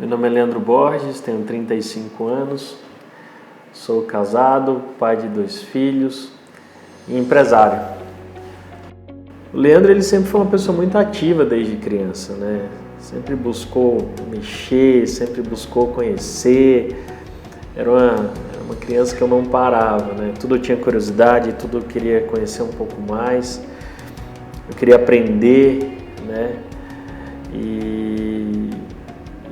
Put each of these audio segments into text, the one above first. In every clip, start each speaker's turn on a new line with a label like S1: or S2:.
S1: Meu nome é Leandro Borges, tenho 35 anos, sou casado, pai de 2 filhos e empresário. O Leandro ele sempre foi uma pessoa muito ativa desde criança, né? Sempre buscou mexer, sempre buscou conhecer. Era uma criança que eu não parava, né? Tudo eu tinha curiosidade, tudo eu queria conhecer um pouco mais. Eu queria aprender, né? E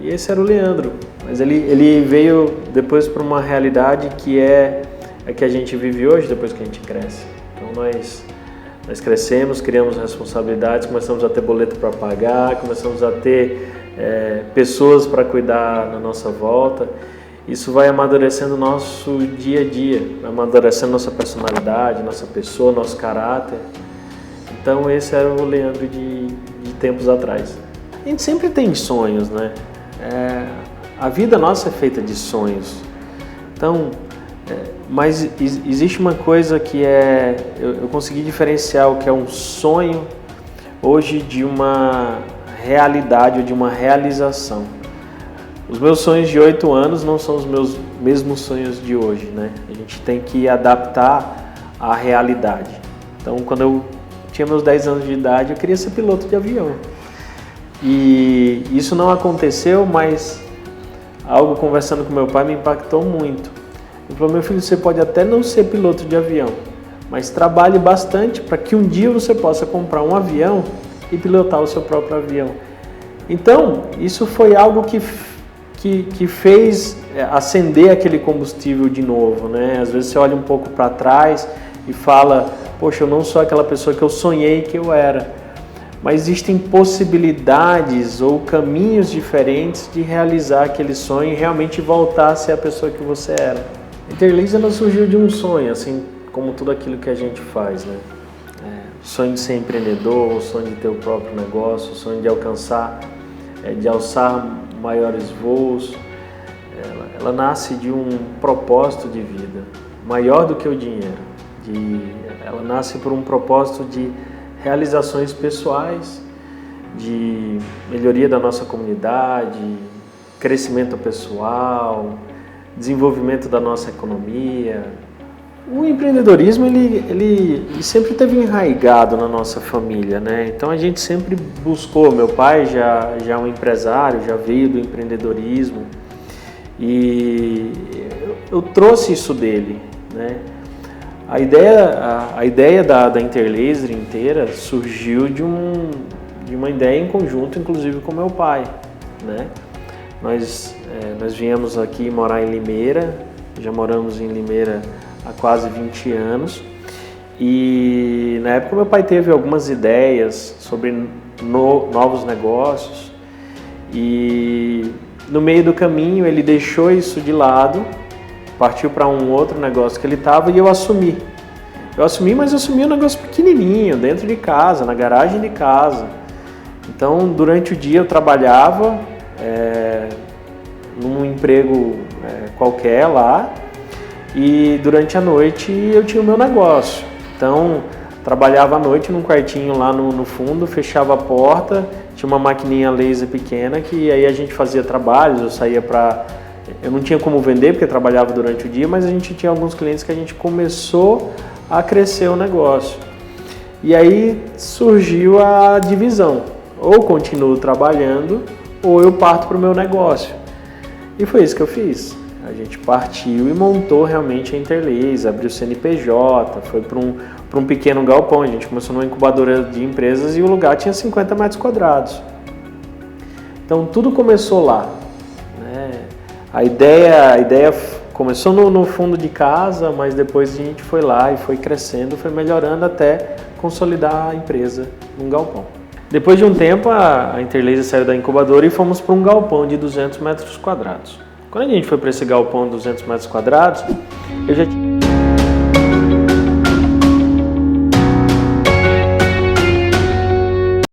S1: esse era o Leandro. Mas ele veio depois para uma realidade que é a que a gente vive hoje, depois que a gente cresce. Então nós crescemos, criamos responsabilidades, começamos a ter boleto para pagar, começamos a ter pessoas para cuidar na nossa volta. Isso vai amadurecendo o nosso dia a dia, vai amadurecendo nossa personalidade, nossa pessoa, nosso caráter. Então esse era o Leandro de tempos atrás. A gente sempre tem sonhos, né? A vida nossa é feita de sonhos. Então, mas existe uma coisa que eu consegui diferenciar o que é um sonho hoje de uma realidade ou de uma realização. Os meus sonhos de 8 anos não são os meus mesmos sonhos de hoje, né? A gente tem que adaptar à realidade. Então, quando eu tinha meus 10 anos de idade, eu queria ser piloto de avião. E isso não aconteceu, mas algo conversando com meu pai me impactou muito. Ele falou: meu filho, você pode até não ser piloto de avião, mas trabalhe bastante para que um dia você possa comprar um avião e pilotar o seu próprio avião. Então, isso foi algo que fez acender aquele combustível de novo, né? Às vezes você olha um pouco para trás e fala: poxa, eu não sou aquela pessoa que eu sonhei que eu era. Mas existem possibilidades ou caminhos diferentes de realizar aquele sonho e realmente voltar a ser a pessoa que você era. A Interlace ela surgiu de um sonho, assim como tudo aquilo que a gente faz, né? O sonho de ser empreendedor, o sonho de ter o próprio negócio, o sonho de alçar maiores voos. Ela nasce de um propósito de vida, maior do que o dinheiro. Ela nasce por um propósito de realizações pessoais, de melhoria da nossa comunidade, crescimento pessoal, desenvolvimento da nossa economia. O empreendedorismo ele sempre esteve enraizado na nossa família, né? Então a gente sempre buscou. Meu pai já é um empresário, já veio do empreendedorismo e eu trouxe isso dele, né? A ideia da Interlace inteira surgiu de uma ideia em conjunto, inclusive com meu pai, né? Nós viemos aqui morar em Limeira, já moramos em Limeira há quase 20 anos e na época meu pai teve algumas ideias sobre novos negócios e no meio do caminho ele deixou isso de lado, partiu para um outro negócio que ele estava e eu assumi. Mas eu assumi um negócio pequenininho, dentro de casa, na garagem de casa. Então, durante o dia eu trabalhava num emprego qualquer lá e durante a noite eu tinha o meu negócio. Então, trabalhava à noite num quartinho lá no fundo, fechava a porta, tinha uma maquininha laser pequena que aí a gente fazia trabalhos, eu saía para... Eu não tinha como vender porque eu trabalhava durante o dia, mas a gente tinha alguns clientes que a gente começou a crescer o negócio. E aí surgiu a divisão, ou continuo trabalhando ou eu parto para o meu negócio. E foi isso que eu fiz. A gente partiu e montou realmente a Interlace, abriu o CNPJ, foi para um pequeno galpão. A gente começou numa incubadora de empresas e o lugar tinha 50 metros quadrados. Então tudo começou lá. A ideia começou no fundo de casa, mas depois a gente foi lá e foi crescendo, foi melhorando até consolidar a empresa num galpão. Depois de um tempo, a Interlace saiu da incubadora e fomos para um galpão de 200 metros quadrados. Quando a gente foi para esse galpão de 200 metros quadrados, eu já tinha